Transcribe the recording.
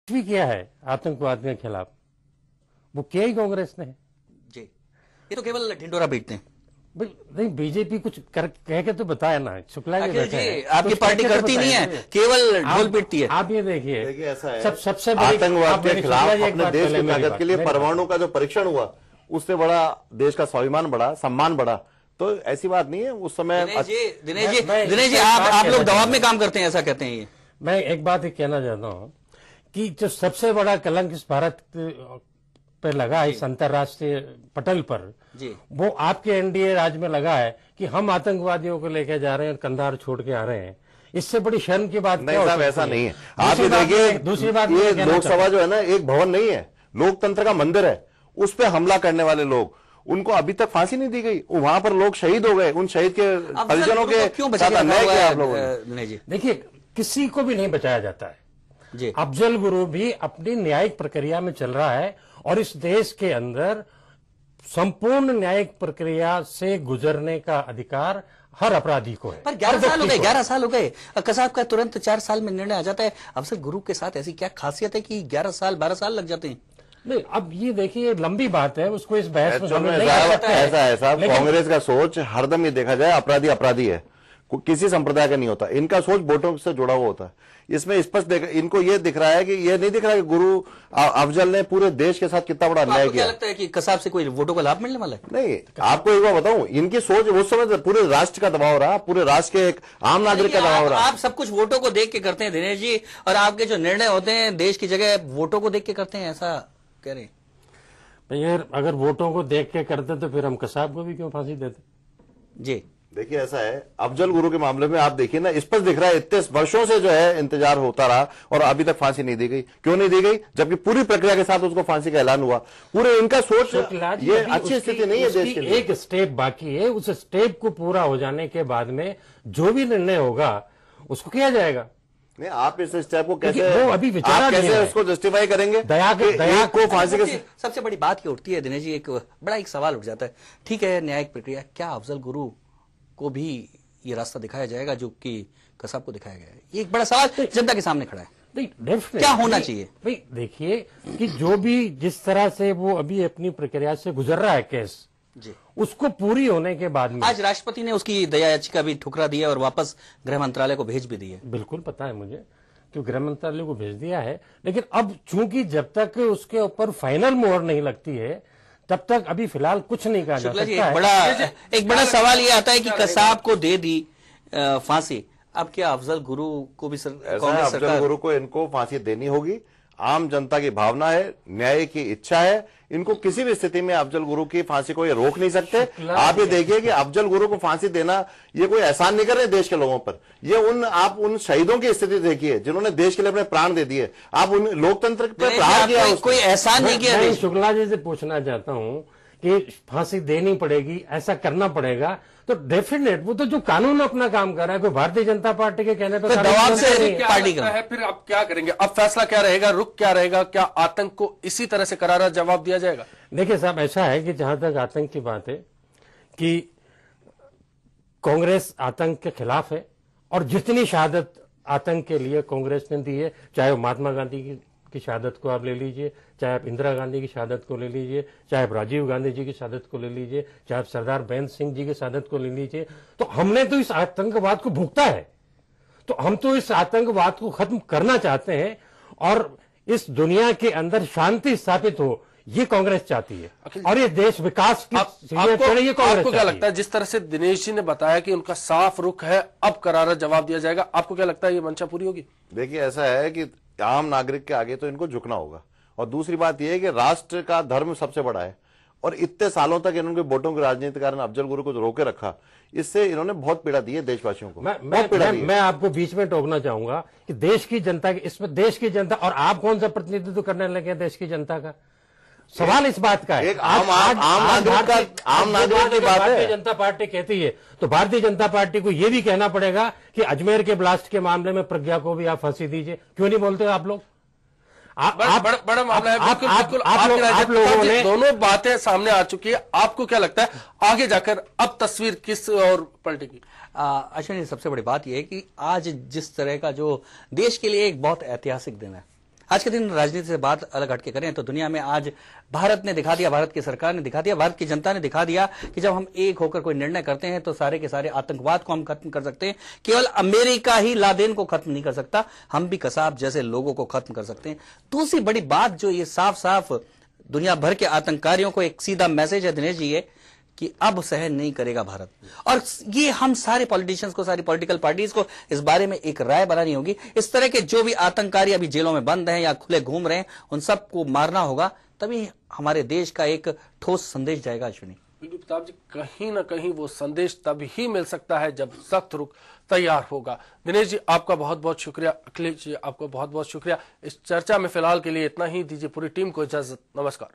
भी किया है आतंकवाद के खिलाफ, वो किया ही कांग्रेस ने जी। ये तो केवल ढिंडोरा पीटते हैं। नहीं, बीजेपी कुछ कह के तो बताया ना, शुक्ला जी बैठे हैं, आपकी पार्टी करती नहीं है, केवल ढोल पीटती है। आप ये देखिए, ऐसा है, सबसे बड़ी आतंकवाद के खिलाफ अपने देश की ताकत के लिए परमाणु का जो परीक्षण हुआ, उससे बड़ा देश का स्वाभिमान बढ़ा, सम्मान बढ़ा। तो ऐसी बात नहीं है उस समय। दिनेश जी आप लोग दबाव में काम करते हैं, ऐसा कहते हैं ये। मैं एक बात ही कहना चाहता हूं कि जो सबसे बड़ा कलंक इस भारत पे लगा है, इस अंतर्राष्ट्रीय पटल पर जी, वो आपके एनडीए राज में लगा है कि हम आतंकवादियों को लेकर जा रहे हैं, कंधार छोड़ के आ रहे हैं। इससे बड़ी शर्म की बात नहीं साहब, ऐसा नहीं है। आप ये देखिए, दूसरी बात, ये लोकसभा जो है ना, एक भवन नहीं है, लोकतंत्र का मंदिर है। उस पर हमला करने वाले लोग, उनको अभी तक फांसी नहीं दी गई। वहां पर लोग शहीद हो गए, उन शहीद के परिजनों के साथ अन्याय किया आप लोगों ने। देखिए, किसी को भी नहीं बचाया जाता है जी। अफजल गुरु भी अपनी न्यायिक प्रक्रिया में चल रहा है और इस देश के अंदर संपूर्ण न्यायिक प्रक्रिया से गुजरने का अधिकार हर अपराधी को है। पर 11 साल हो गए, 11 साल हो गए, कसाब का तुरंत 4 साल में निर्णय आ जाता है। अफजल गुरु के साथ ऐसी क्या खासियत है कि 11 साल 12 साल लग जाते हैं? नहीं, अब ये देखिए, लंबी बात है, उसको इस बहस में ऐसा है साहब, कांग्रेस का सोच हरदम ये देखा जाए, अपराधी अपराधी है, किसी संप्रदाय का नहीं होता। इनका सोच वोटों से जुड़ा हुआ होता है। इसमें स्पष्ट इनको ये दिख रहा है कि ये नहीं दिख रहा है कि गुरु अफजल ने पूरे देश के साथ कितना बड़ा अन्याय किया। लगता है कि कसाब से कोई वोटों का लाभ मिलने वाला है? नहीं, आपको एक बार बताऊं, इनकी सोच उस समय पूरे राष्ट्र का दबाव रहा, पूरे राष्ट्र के एक आम नागरिक का दबाव रहा। आप सब कुछ वोटों को देख के करते हैं दिनेश जी, और आपके जो निर्णय होते हैं देश की जगह वोटों को देख के करते हैं, ऐसा कह रहे हैं? यार, अगर वोटों को देख के करते तो फिर हम कसाब को भी क्यों फांसी देते? जी देखिए, ऐसा है, अफजल गुरु के मामले में आप देखिए ना, स्पष्ट दिख रहा है, इतने वर्षों से जो है इंतजार होता रहा और अभी तक फांसी नहीं दी गई। क्यों नहीं दी गई? जबकि पूरी प्रक्रिया के साथ उसको फांसी का ऐलान हुआ। पूरे इनका सोच, ये अच्छी स्थिति नहीं है देश के लिए। एक स्टेप बाकी है, उस स्टेप को पूरा हो जाने के बाद में जो भी निर्णय होगा उसको किया जाएगा। नहीं, आप इस स्टेप को कैसे, वो अभी विचार कैसे उसको जस्टिफाई करेंगे? दया को फांसी के सबसे बड़ी बात ये उठती है दिनेश जी, एक बड़ा एक सवाल उठ जाता है। ठीक है, न्यायिक प्रक्रिया, क्या अफजल गुरु को भी ये रास्ता दिखाया जाएगा जो कि कसाब को दिखाया गया है? ये एक बड़ा सवाल जनता के सामने खड़ा है। नहीं, क्या होना चाहिए? भाई देखिए कि जो भी जिस तरह से वो अभी अपनी प्रक्रिया से गुजर रहा है केस जी, उसको पूरी होने के बाद में आज राष्ट्रपति ने उसकी दया याचिका भी ठुकरा दी है और वापस गृह मंत्रालय को भेज भी दी है। बिल्कुल पता है मुझे कि गृह मंत्रालय को भेज दिया है, लेकिन अब चूंकि जब तक उसके ऊपर फाइनल मोहर नहीं लगती है तब तक अभी फिलहाल कुछ नहीं कहा जा सकता है। एक बड़ा सवाल ये आता है कि कसाब को दे दी फांसी, अब क्या अफजल गुरु को भी कांग्रेस सरकार, अफजल गुरु को इनको फांसी देनी होगी। आम जनता की भावना है, न्याय की इच्छा है, इनको किसी भी स्थिति में अफजल गुरु की फांसी को ये रोक नहीं सकते। आप ये देखिए कि अफजल गुरु को फांसी देना ये कोई एहसान नहीं कर रहे देश के लोगों पर। ये आप उन शहीदों की स्थिति देखिए जिन्होंने देश के लिए अपने प्राण दे दिए। आप उन लोकतंत्र पर प्रहार किया, कोई एहसान नहीं किया। मैं शुक्ला जी से पूछना चाहता हूं कि फांसी देनी पड़ेगी, ऐसा करना पड़ेगा, तो डेफिनेट वो तो जो कानून अपना काम कर रहा है, कोई भारतीय जनता पार्टी के कहने पर दबाव से पार्टी का है। फिर अब क्या करेंगे? अब फैसला क्या रहेगा? रुख क्या रहेगा? क्या आतंक को इसी तरह से करारा जवाब दिया जाएगा? देखिए साहब, ऐसा है कि जहां तक आतंक की बात है कि कांग्रेस आतंक के खिलाफ है और जितनी शहादत आतंक के लिए कांग्रेस ने दी है, चाहे वो महात्मा गांधी की शहादत को आप ले लीजिए, चाहे आप इंदिरा गांधी की शहादत को ले लीजिए, चाहे आप राजीव गांधी जी की शहादत को ले लीजिए, चाहे आप सरदार बेंत सिंह जी की शहादत को ले लीजिए, तो हमने तो इस आतंकवाद को भुगता है। तो हम तो इस आतंकवाद को खत्म करना चाहते हैं और इस दुनिया के अंदर शांति स्थापित हो, ये कांग्रेस चाहती है और ये देश विकास की आपको क्या लगता है, जिस तरह से दिनेश जी ने बताया कि उनका साफ रुख है, अब करारा जवाब दिया जाएगा, आपको क्या लगता है ये मंशा पूरी होगी? देखिए, ऐसा है कि आम नागरिक के आगे तो इनको झुकना होगा और दूसरी बात यह है कि राष्ट्र का धर्म सबसे बड़ा है और इतने सालों तक इन्होंने वोटों की राजनीति के कारण अफजल गुरु को रोके रखा, इससे इन्होंने बहुत पीड़ा दी है देशवासियों को। मैं आपको बीच में टोकना चाहूंगा कि देश की जनता, इसमें देश की जनता, और आप कौन सा प्रतिनिधित्व करने लगे देश की जनता का? सवाल इस बात का है, एक आम नागरिक की बात है। भारतीय जनता पार्टी कहती है तो भारतीय जनता पार्टी को यह भी कहना पड़ेगा कि अजमेर के ब्लास्ट के मामले में प्रज्ञा को भी आप फांसी दीजिए। क्यों नहीं बोलते आप लोग? बड़ा मामला है। बिल्कुल आप लोगों ने दोनों बातें सामने आ चुकी है। आपको क्या लगता है आगे जाकर अब तस्वीर किस और पलटेगी? अश्विनी, सबसे बड़ी बात यह है कि आज जिस तरह का जो देश के लिए एक बहुत ऐतिहासिक दिन है, आज के दिन राजनीति से बात अलग हटके करें तो दुनिया में आज भारत ने दिखा दिया, भारत की सरकार ने दिखा दिया, भारत की जनता ने दिखा दिया कि जब हम एक होकर कोई निर्णय करते हैं तो सारे के सारे आतंकवाद को हम खत्म कर सकते हैं। केवल अमेरिका ही लादेन को खत्म नहीं कर सकता, हम भी कसाब जैसे लोगों को खत्म कर सकते हैं। दूसरी बड़ी बात जो ये साफ साफ दुनिया भर के आतंककारियों को एक सीधा मैसेज है दिनेश जी, ये कि अब सहन नहीं करेगा भारत। और ये हम सारे पॉलिटिशियंस को, सारी पॉलिटिकल पार्टीज को इस बारे में एक राय बनानी होगी। इस तरह के जो भी आतंककारी अभी जेलों में बंद हैं या खुले घूम रहे हैं, उन सबको मारना होगा, तभी हमारे देश का एक ठोस संदेश जाएगा। अश्विनी बिल्कुल प्रताप जी, कहीं ना कहीं वो संदेश तभी ही मिल सकता है जब सख्त रुख तैयार होगा। दिनेश जी आपका बहुत बहुत शुक्रिया, अखिलेश जी आपको बहुत बहुत शुक्रिया। इस चर्चा में फिलहाल के लिए इतना ही, दीजिए पूरी टीम को इजाजत, नमस्कार।